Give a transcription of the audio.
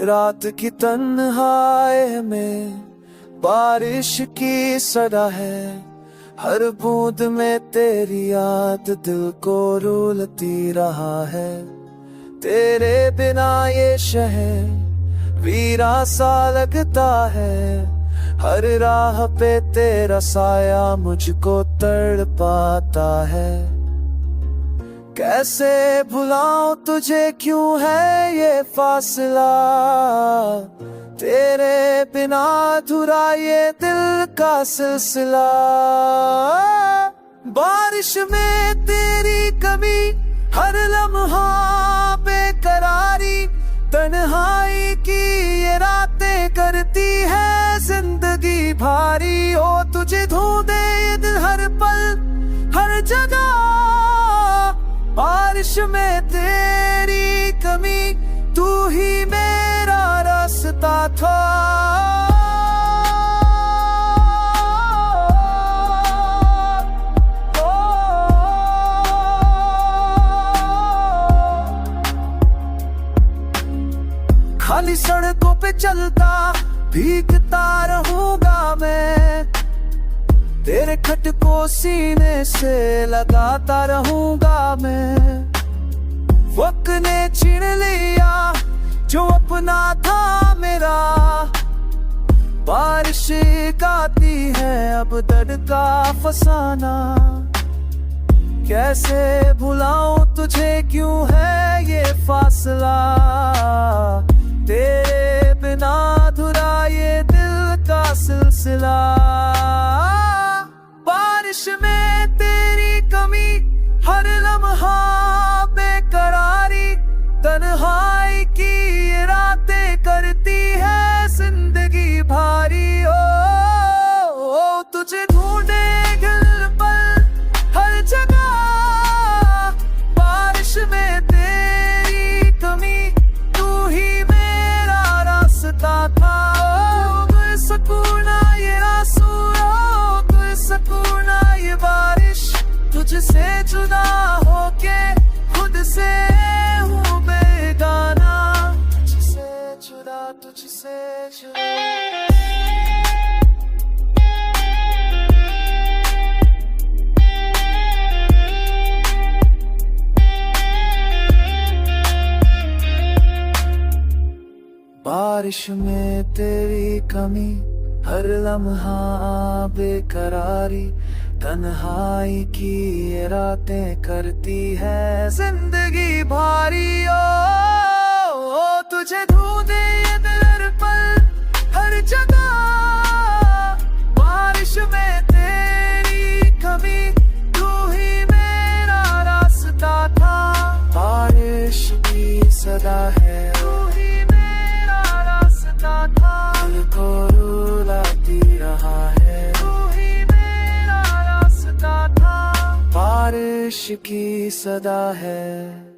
रात की तन्हाई में बारिश की सदा है, हर बूंद में तेरी याद दिल को रुलती रहा है। तेरे बिना ये शहर वीरा सा लगता है, हर राह पे तेरा साया मुझको तड़पाता है। कैसे भुलाऊं तुझे, क्यों है ये फासला, तेरे बिना अधूरा ये दिल का सिलसिला। बारिश में तेरी कमी, हर लम्हा बेकरारी, तन्हाई की ये रातें करती है जिंदगी भारी। ओ तुझे ढूंढे ये दिल हर पल हर जगह, बारिश में तेरी कमी, तू ही मेरा रास्ता था। खाली सड़कों पे चलता भीगता रहूंगा मैं, तेरे खटको सीने से लगाता रहूंगा मैं। वक्त ने छीन लिया जो अपना था मेरा, बारिश गाती है अब दर्द का फसाना। कैसे भुलाऊं तुझे, क्यों है ये फासला, तेरे बिना अधूरा ये दिल का सिलसिला। बारिश में तेरी कमी, हर लम्हा बेकरारी, तन्हाई की ये रातें करती है जिंदगी भारी। ओ तुझे ढूंढे दिल पल हर जगह, बारिश में तेरी कमी, तू ही मेरा रास्ता था। कोई सुकून ये आंसू, कोई सुकून ये बारिश, तुझसे जुदा होके खुद से हूँ बेगाना, तुझसे जुदा, तुझसे जुदा। बारिश में तेरी कमी, हर लम्हा बेकरारी, तन्हाई की ये रातें करती है जिंदगी भारी। ओ तुझे ढूंढे ये दिल हर पल हर जगह, बारिश में तेरी कमी, तू ही मेरा रास्ता था। बारिश की सदा है, तू ही मेरा रास्ता था। दिल को रुलाती रहा है, तू ही मेरा रास्ता था। बारिश की सदा है।